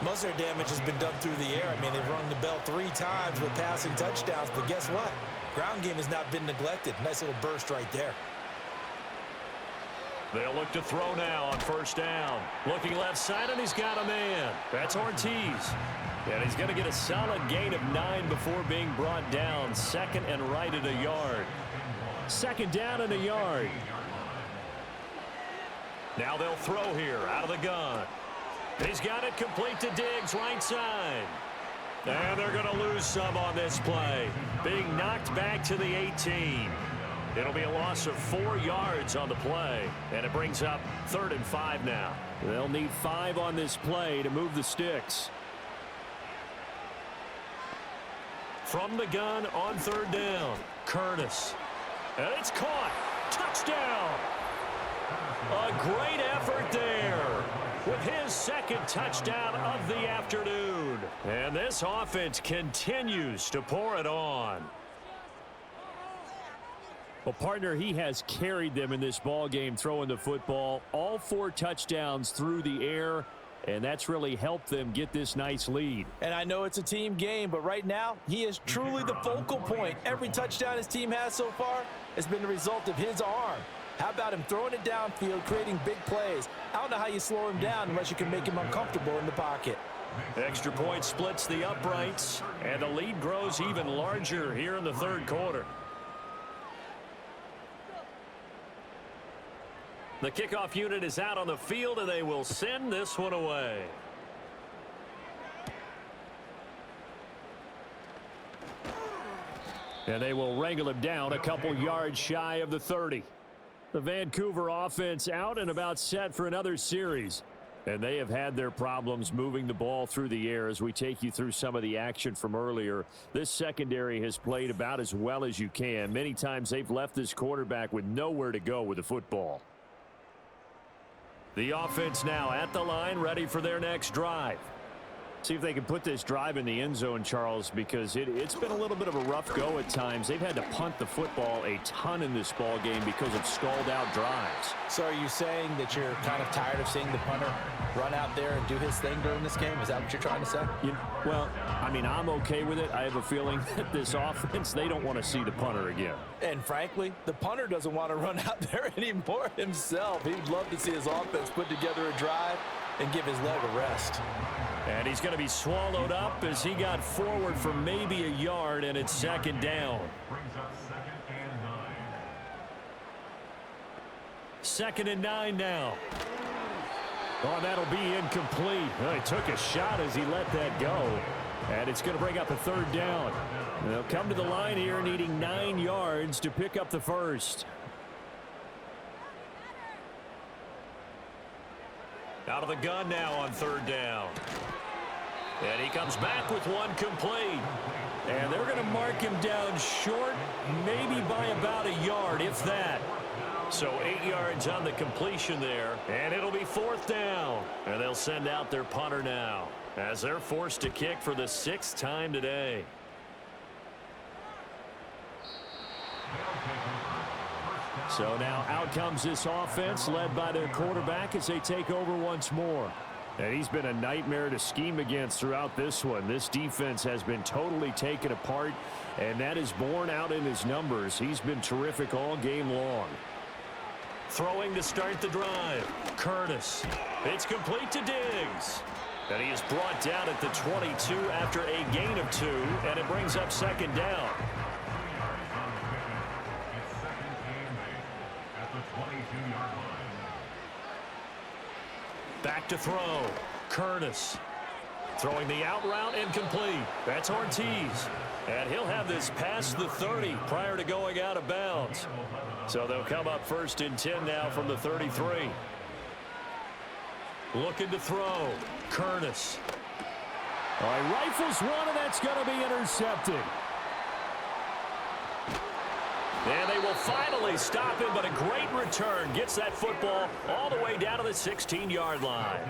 Most of their damage has been done through the air. I mean, they've rung the bell 3 times with passing touchdowns, but guess what? Ground game has not been neglected. Nice little burst right there. They'll look to throw now on first down. Looking left side, and he's got a man. That's Ortiz. And he's going to get a solid gain of 9 before being brought down. Second and right at a yard. Second down and a yard. Now they'll throw here out of the gun. He's got it complete to Diggs, right side. And they're going to lose some on this play. Being knocked back to the 18. It'll be a loss of 4 yards on the play. And it brings up 3rd and 5 now. They'll need 5 on this play to move the sticks. From the gun on 3rd down. Curtis. And it's caught. Touchdown. A great effort there with his 2nd touchdown of the afternoon. And this offense continues to pour it on. Well, partner, he has carried them in this ball game throwing the football. All 4 touchdowns through the air, and that's really helped them get this nice lead. And I know it's a team game, but right now, he is truly the focal point. Every touchdown his team has so far has been the result of his arm. How about him throwing it downfield, creating big plays? I don't know how you slow him down unless you can make him uncomfortable in the pocket. Extra point splits the uprights, and the lead grows even larger here in the 3rd quarter. The kickoff unit is out on the field, and they will send this one away. And they will wrangle him down a couple yards shy of the 30. The Vancouver offense out and about set for another series. And they have had their problems moving the ball through the air as we take you through some of the action from earlier. This secondary has played about as well as you can. Many times they've left this quarterback with nowhere to go with the football. The offense now at the line, ready for their next drive. See if they can put this drive in the end zone, Charles, because it's been a little bit of a rough go at times. They've had to punt the football a ton in this ball game because of stalled-out drives. So are you saying that you're kind of tired of seeing the punter run out there and do his thing during this game? Is that what you're trying to say? Well, I mean, I'm okay with it. I have a feeling that this offense, they don't want to see the punter again. And frankly, the punter doesn't want to run out there anymore himself. He'd love to see his offense put together a drive and give his leg a rest. And he's going to be swallowed up as he got forward for maybe a yard, and it's 2nd down. 2nd and 9 now. Oh, that'll be incomplete. Well, he took a shot as he let that go. And it's going to bring up a 3rd down. They'll come to the line here needing 9 yards to pick up the first. Out of the gun now on 3rd down. And he comes back with one complete. And they're going to mark him down short, maybe by about a yard, if that. So 8 yards on the completion there. And it'll be 4th down. And they'll send out their punter now as they're forced to kick for the 6th time today. So now out comes this offense led by their quarterback as they take over once more. And he's been a nightmare to scheme against throughout this one. This defense has been totally taken apart, and that is borne out in his numbers. He's been terrific all game long. Throwing to start the drive. Curtis. It's complete to Diggs. And he is brought down at the 22 after a gain of 2, and it brings up 2nd down. Back to throw. Curtis. Throwing the out route, incomplete. That's Ortiz. And he'll have this past the 30 prior to going out of bounds. So they'll come up 1st and 10 now from the 33. Looking to throw. Curtis. All right, rifles one, and that's going to be intercepted. And they will finally stop him, but a great return. Gets that football all the way down to the 16-yard line.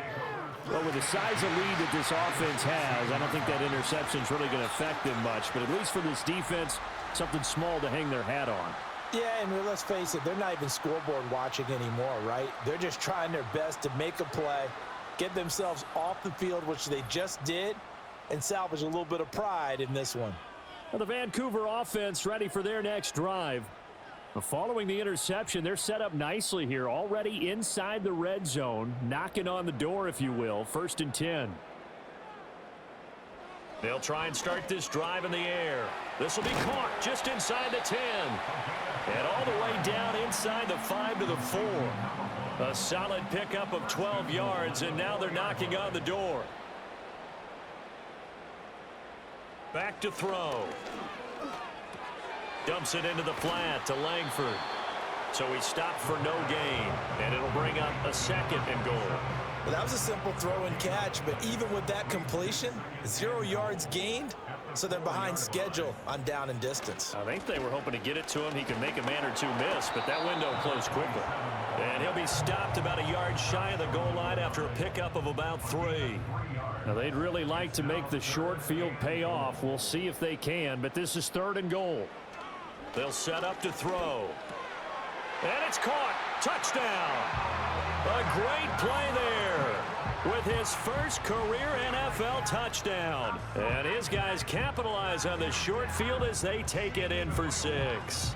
Well, with the size of lead that this offense has, I don't think that interception is really going to affect them much. But at least for this defense, something small to hang their hat on. Yeah, and let's face it, they're not even scoreboard watching anymore, right? They're just trying their best to make a play, get themselves off the field, which they just did, and salvage a little bit of pride in this one. Well, the Vancouver offense ready for their next drive. Following the interception, they're set up nicely here, already inside the red zone, knocking on the door, if you will. 1st and 10. They'll try and start this drive in the air. This will be caught just inside the 10. And all the way down inside the 5 to the 4. A solid pickup of 12 yards, and now they're knocking on the door. Back to throw. Dumps it into the flat to Langford. So he stopped for no gain, and it'll bring up a 2nd and goal. Well, that was a simple throw and catch, but even with that completion, 0 yards gained, so they're behind schedule on down and distance. I think they were hoping to get it to him. He could make a man or two miss, but that window closed quickly. And he'll be stopped about a yard shy of the goal line after a pickup of about 3. Now, they'd really like to make the short field pay off. We'll see if they can, but this is 3rd and goal. They'll set up to throw. And it's caught. Touchdown. A great play there with his first career NFL touchdown. And his guys capitalize on the short field as they take it in for 6.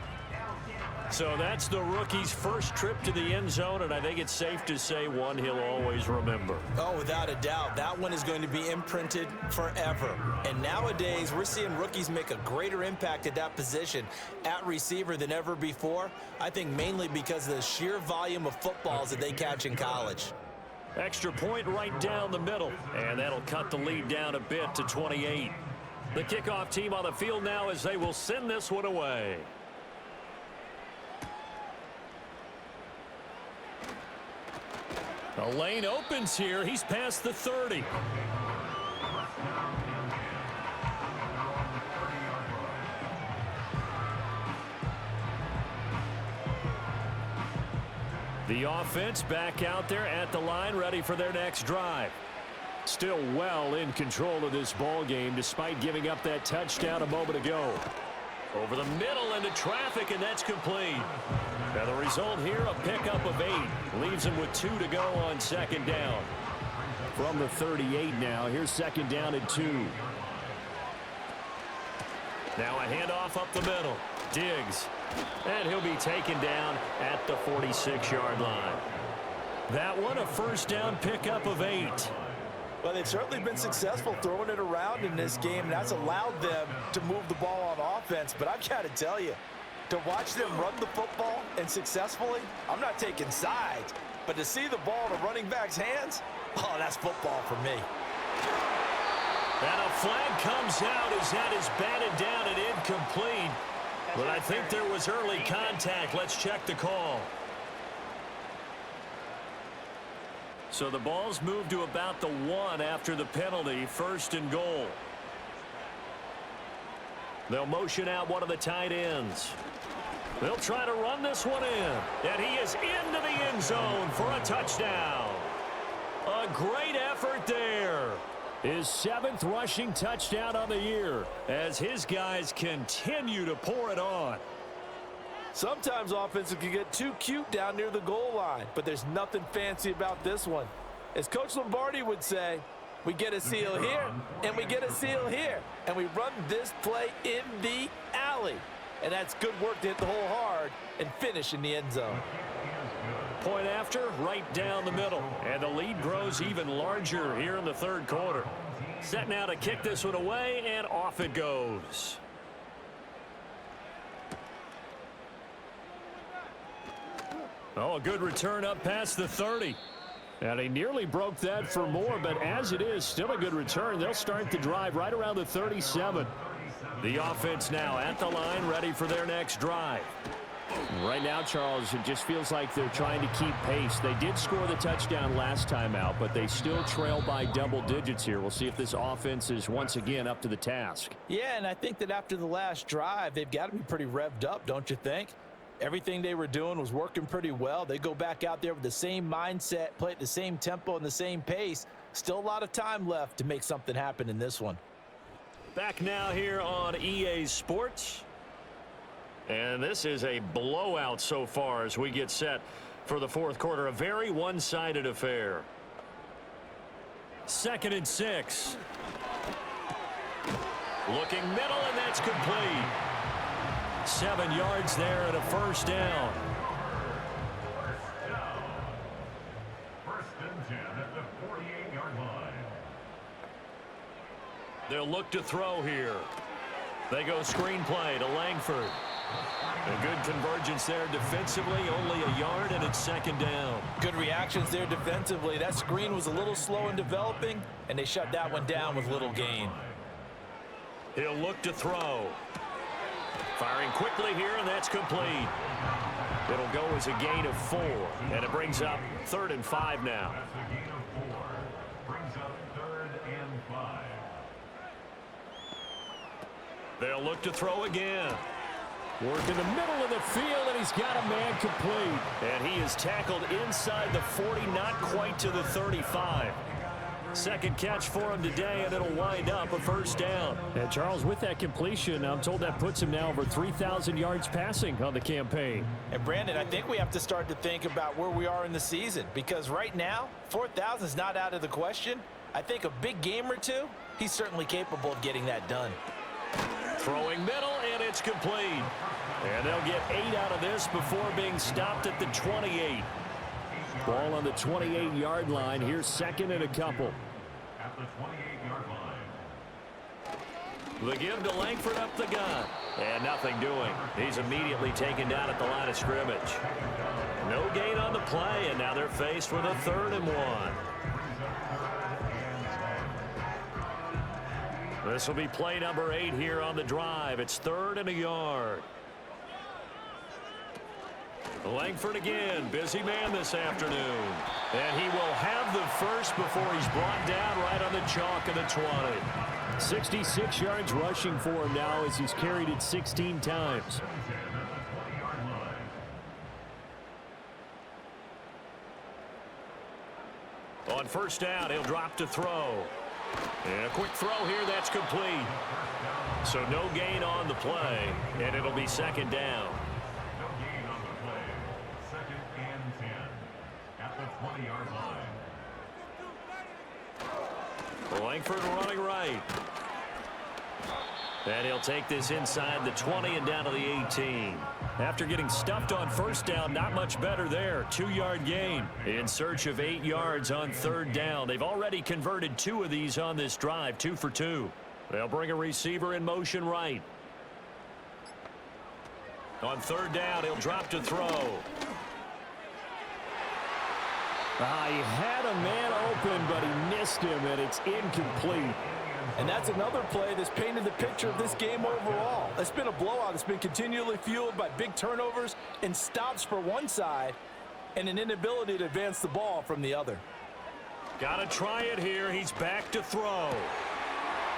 So that's the rookie's first trip to the end zone, and I think it's safe to say one he'll always remember. Oh, without a doubt. That one is going to be imprinted forever. And nowadays, we're seeing rookies make a greater impact at that position at receiver than ever before. I think mainly because of the sheer volume of footballs that they catch in college. Extra point right down the middle, and that'll cut the lead down a bit to 28. The kickoff team on the field now as they will send this one away. The lane opens here. He's past the 30. The offense back out there at the line, ready for their next drive. Still well in control of this ball game despite giving up that touchdown a moment ago. Over the middle into traffic, and that's complete. Now the result here, a pickup of 8. Leaves him with 2 to go on 2nd down. From the 38 now, here's 2nd down and 2. Now a handoff up the middle. Diggs. And he'll be taken down at the 46-yard line. That one, a 1st down pickup of 8. Well, they've certainly been successful throwing it around in this game, and that's allowed them to move the ball on offense. But I've got to tell you, to watch them run the football and successfully, I'm not taking sides, but to see the ball in a running back's hands, oh, that's football for me. And a flag comes out as that is batted down and incomplete. But I think there was early contact. Let's check the call. So the ball's moved to about the 1 after the penalty. 1st and goal. They'll motion out one of the tight ends. They'll try to run this one in. And he is into the end zone for a touchdown. A great effort there. His 7th rushing touchdown on the year as his guys continue to pour it on. Sometimes offenses can get too cute down near the goal line, but there's nothing fancy about this one. As Coach Lombardi would say, we get a seal here, and we get a seal here, and we run this play in the alley. And that's good work to hit the hole hard and finish in the end zone. Point after, right down the middle. And the lead grows even larger here in the 3rd quarter. Set now to kick this one away, and off it goes. Oh, a good return up past the 30. And he nearly broke that for more, but as it is, still a good return. They'll start the drive right around the 37. The offense now at the line, ready for their next drive. Right now, Charles, it just feels like they're trying to keep pace. They did score the touchdown last time out, but they still trail by double digits here. We'll see if this offense is once again up to the task. Yeah, and I think that after the last drive, they've got to be pretty revved up, don't you think? Everything they were doing was working pretty well. They go back out there with the same mindset, play at the same tempo and the same pace. Still a lot of time left to make something happen in this one. Back now here on EA Sports. And this is a blowout so far as we get set for the 4th quarter. A very one-sided affair. 2nd and 6. Looking middle, and that's complete. 7 yards there and a first down. First and 10 at the 48-yard line. They'll look to throw here. They go screenplay to Langford. A good convergence there defensively, only a yard, and it's second down. Good reactions there defensively. That screen was a little slow in developing, and they shut that one down with little gain. He'll look to throw. Firing quickly here, and that's complete. It'll go as a gain of 4, and it brings up 3rd and 5 now. That's a gain of 4. Brings up 3rd and 5. They'll look to throw again. Work in the middle of the field, and he's got a man complete. And he is tackled inside the 40, not quite to the 35. Second catch for him today, and it'll wind up a first down. And Charles, with that completion, I'm told that puts him now over 3,000 yards passing on the campaign. And Brandon, I think we have to start to think about where we are in the season, because right now, 4,000 is not out of the question. I think a big game or two, he's certainly capable of getting that done. Throwing middle, and it's complete. And they'll get 8 out of this before being stopped at the 28. Ball on the 28-yard line. Here's second and a couple. At the 28-yard line. The give to Langford up the gun. And nothing doing. He's immediately taken down at the line of scrimmage. No gain on the play, and now they're faced with a 3rd and 1. This will be play number 8 here on the drive. It's 3rd and a yard. Langford again, busy man this afternoon. And he will have the first before he's brought down right on the chalk of the 20. 66 yards rushing for him now as he's carried it 16 times. On first down, he'll drop to throw. And a quick throw here, that's complete. So no gain on the play, and it'll be second down. No gain on the play. 2nd and 10 at the 20-yard line. Langford running right. And he'll take this inside the 20 and down to the 18. After getting stuffed on first down, not much better there. 2-yard gain in search of 8 yards on 3rd down. They've already converted 2 of these on this drive, 2 for 2. They'll bring a receiver in motion right. On 3rd down, he'll drop to throw. He had a man open, but he missed him, and it's incomplete. And that's another play that's painted the picture of this game overall. It's been a blowout. It's been continually fueled by big turnovers and stops for one side and an inability to advance the ball from the other. Got to try it here. He's back to throw.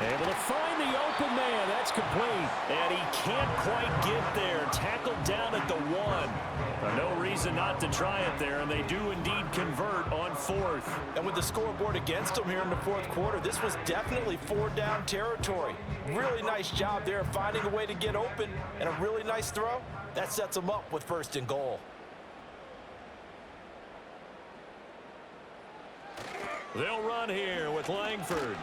Able to find the open man. That's complete. And he can't quite get there. Tackled down at the 1. No reason not to try it there, and they do indeed convert on 4th. And with the scoreboard against them here in the 4th quarter, this was definitely 4-down territory. Really nice job there finding a way to get open, and a really nice throw. That sets them up with 1st and goal. They'll run here with Langford.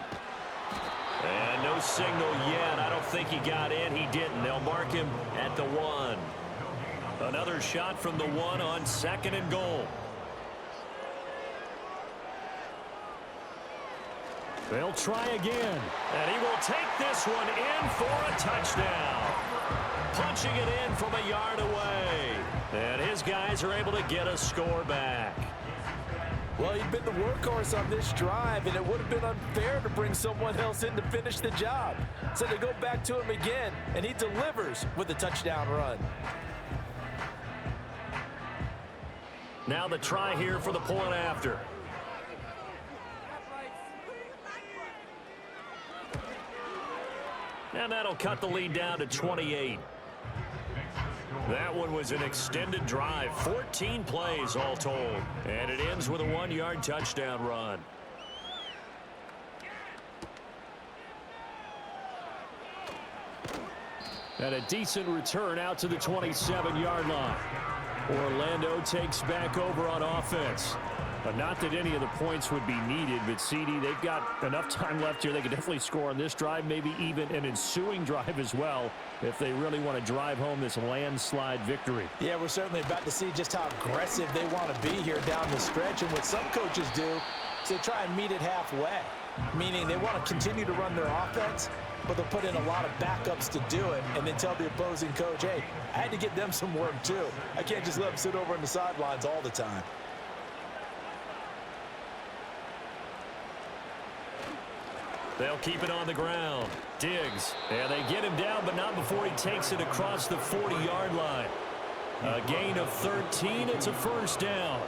And no signal yet. I don't think he got in. He didn't. They'll mark him at the 1. Another shot from the 1 on 2nd and goal. They'll try again. And he will take this one in for a touchdown. Punching it in from a yard away. And his guys are able to get a score back. Well, he'd been the workhorse on this drive, and it would have been unfair to bring someone else in to finish the job. So they go back to him again, and he delivers with a touchdown run. Now the try here for the point after. And that'll cut the lead down to 28. That one was an extended drive, 14 plays all told. And it ends with a 1-yard touchdown run. And a decent return out to the 27-yard line. Orlando takes back over on offense. But not that any of the points would be needed, but CD, they've got enough time left here. They could definitely score on this drive, maybe even an ensuing drive as well, if they really want to drive home this landslide victory. Yeah, we're certainly about to see just how aggressive they want to be here down the stretch. And what some coaches do is they try and meet it halfway, meaning they want to continue to run their offense, but they'll put in a lot of backups to do it and then tell the opposing coach, hey, I had to get them some work too. I can't just let them sit over on the sidelines all the time. They'll keep it on the ground. Diggs. And they get him down, but not before he takes it across the 40-yard line. A gain of 13. It's a first down.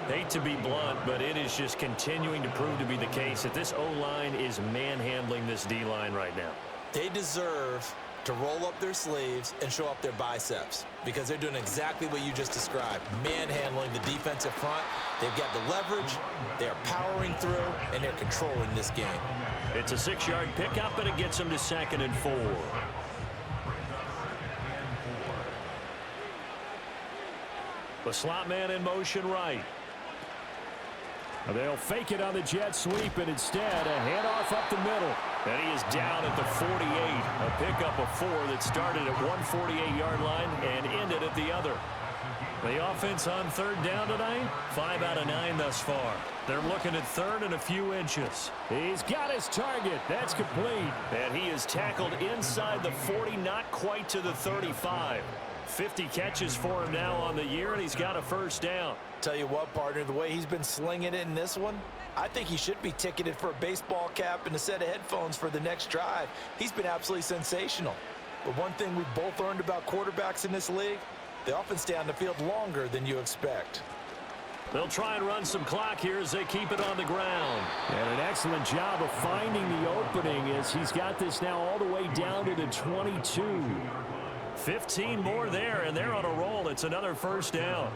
Hate to be blunt, but it is just continuing to prove to be the case that this O-line is manhandling this D-line right now. They deserve to roll up their sleeves and show up their biceps because they're doing exactly what you just described, manhandling the defensive front. They've got the leverage, they're powering through, and they're controlling this game. It's a 6-yard pickup, and it gets them to 2nd and 4. The slot man in motion right. They'll fake it on the jet sweep, and instead a handoff up the middle. And he is down at the 48. A pickup of 4 that started at one 48-yard line and ended at the other. The offense on 3rd down tonight, 5 out of 9 thus far. They're looking at 3rd and a few inches. He's got his target. That's complete. And he is tackled inside the 40, not quite to the 35. 50 catches for him now on the year, and he's got a first down. Tell you what, partner, the way he's been slinging it in this one, I think he should be ticketed for a baseball cap and a set of headphones for the next drive. He's been absolutely sensational. But one thing we've both learned about quarterbacks in this league, they often stay on the field longer than you expect. They'll try and run some clock here as they keep it on the ground. And an excellent job of finding the opening as he's got this now all the way down to the 22. 15 more there, and they're on a roll. It's another first down.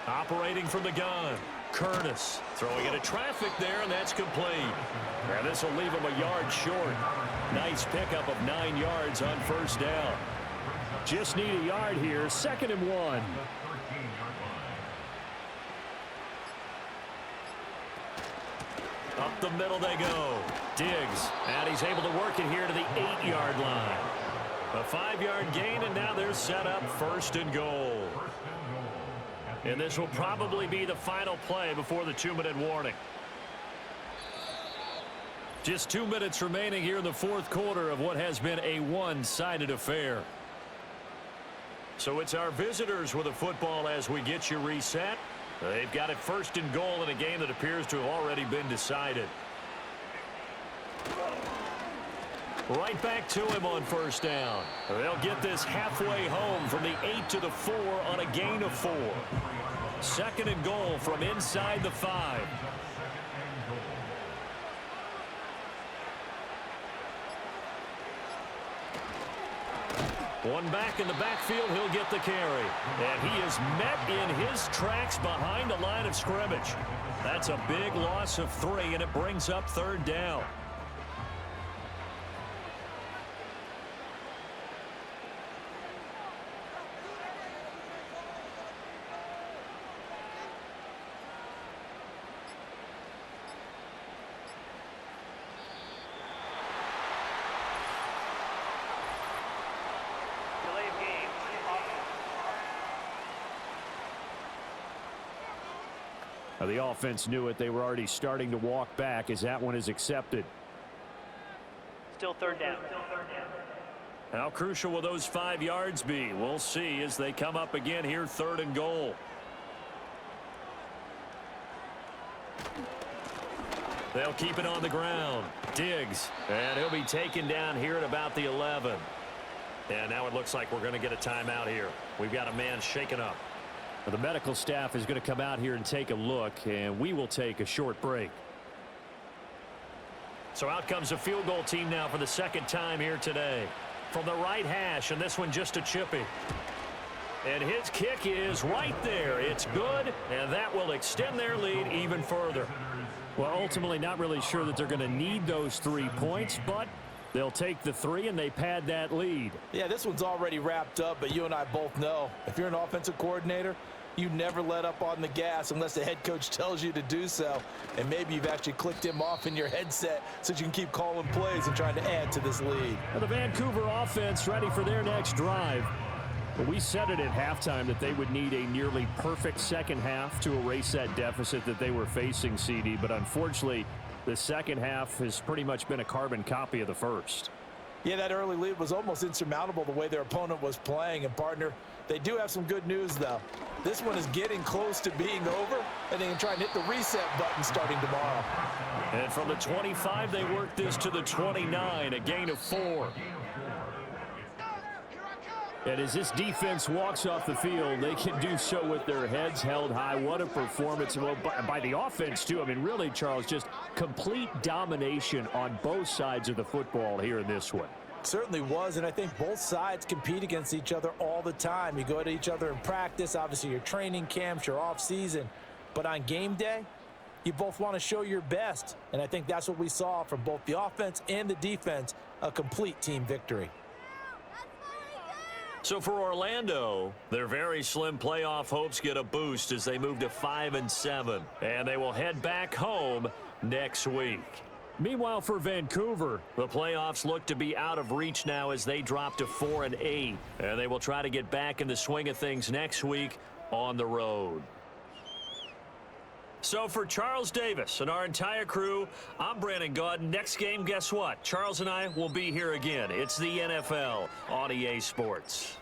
Operating from the gun, Curtis throwing into traffic there, and that's complete. And this will leave him a yard short. Nice pickup of 9 yards on first down. Just need a yard here, 2nd and 1. Up the middle they go. Diggs, and he's able to work it here to the 8-yard line. A 5-yard gain, and now they're set up 1st and goal. And this will probably be the final play before the 2-minute warning. Just 2 minutes remaining here in the 4th quarter of what has been a one-sided affair. So it's our visitors with the football as we get you reset. They've got it 1st and goal in a game that appears to have already been decided. Right back to him on first down. They'll get this halfway home from the 8 to the 4 on a gain of 4. 2nd and goal from inside the 5. One back in the backfield, he'll get the carry. And he is met in his tracks behind the line of scrimmage. That's a big loss of 3, and it brings up 3rd down. The offense knew it. They were already starting to walk back as that one is accepted. Still 3rd down. How crucial will those 5 yards be? We'll see as they come up again here, 3rd and goal. They'll keep it on the ground. Diggs, and he'll be taken down here at about the 11. And now it looks like we're going to get a timeout here. We've got a man shaken up. The medical staff is going to come out here and take a look, and we will take a short break. So out comes a field goal team now for the 2nd time here today. From the right hash, and this one just a chippy. And his kick is right there. It's good, and that will extend their lead even further. Well, ultimately not really sure that they're going to need those 3 points, but They'll take the 3, and they pad that lead. Yeah, this one's already wrapped up, but you and I both know if you're an offensive coordinator, you never let up on the gas unless the head coach tells you to do so. And maybe you've actually clicked him off in your headset so you can keep calling plays and trying to add to this lead. The Vancouver offense ready for their next drive. But we said it at halftime that they would need a nearly perfect second half to erase that deficit that they were facing, CD. But unfortunately, the second half has pretty much been a carbon copy of the first. Yeah, that early lead was almost insurmountable the way their opponent was playing. And, partner, they do have some good news, though. This one is getting close to being over, and they can try and hit the reset button starting tomorrow. And from the 25, they work this to the 29, a gain of 4. And as this defense walks off the field, they can do so with their heads held high. What a performance by the offense, too. I mean, really, Charles, just complete domination on both sides of the football here in this one. Certainly was, and I think both sides compete against each other all the time. You go at each other in practice, obviously your training camps, your off-season. But on game day, you both want to show your best. And I think that's what we saw from both the offense and the defense, a complete team victory. So for Orlando, their very slim playoff hopes get a boost as they move to 5-7. And they will head back home next week. Meanwhile, for Vancouver, the playoffs look to be out of reach now as they drop to 4-8. And they will try to get back in the swing of things next week on the road. So for Charles Davis and our entire crew, I'm Brandon Gaudin. Next game, guess what? Charles and I will be here again. It's the NFL on EA Sports.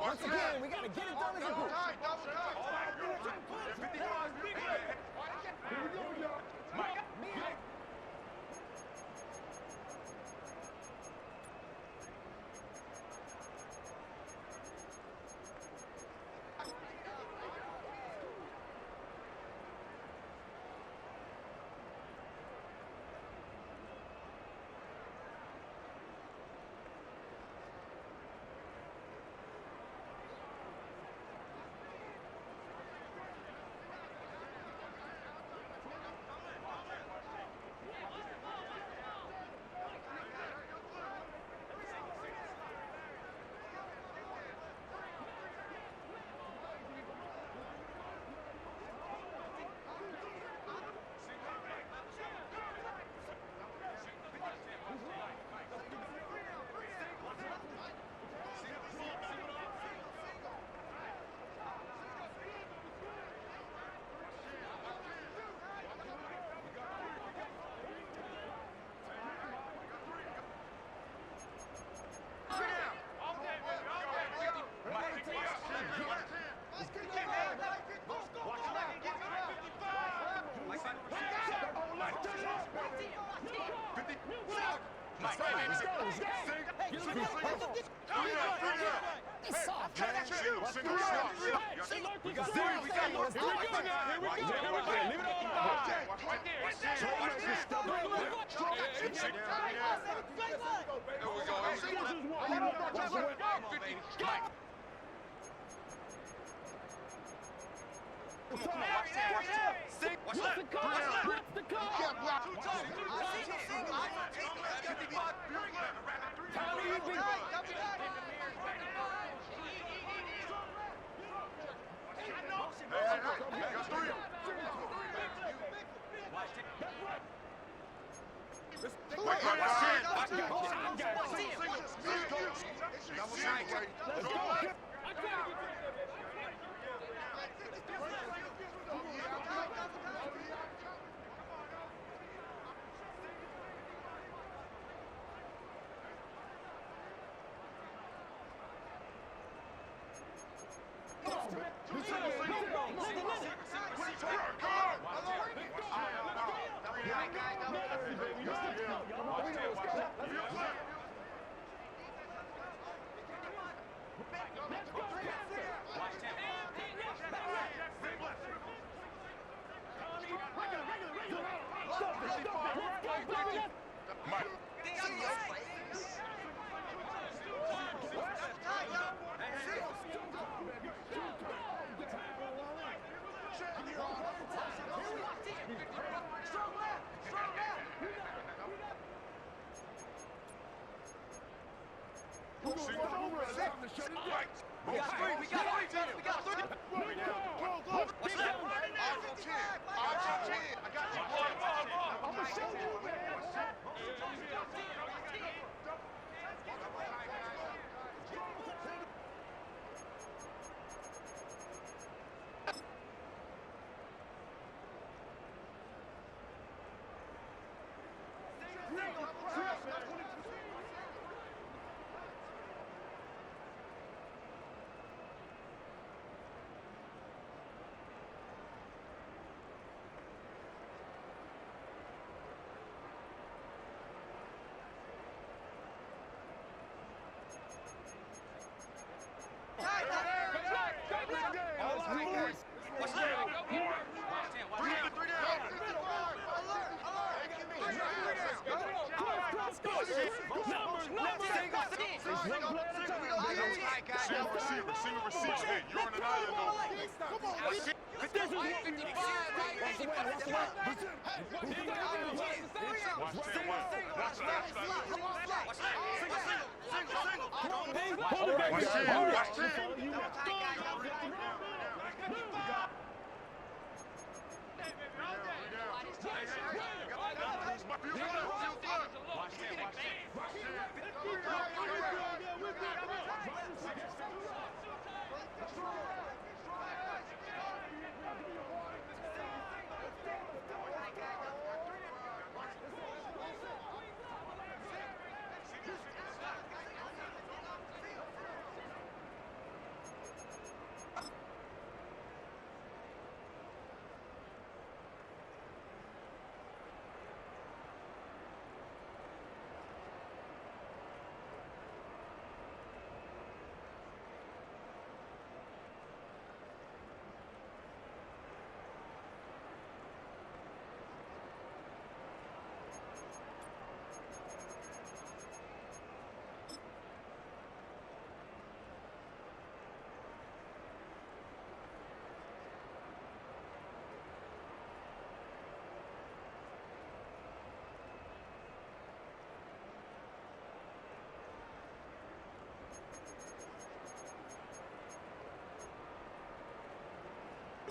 Once again, we got to get it done as a group.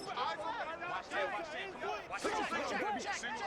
Watch that. Watch that. Watch that.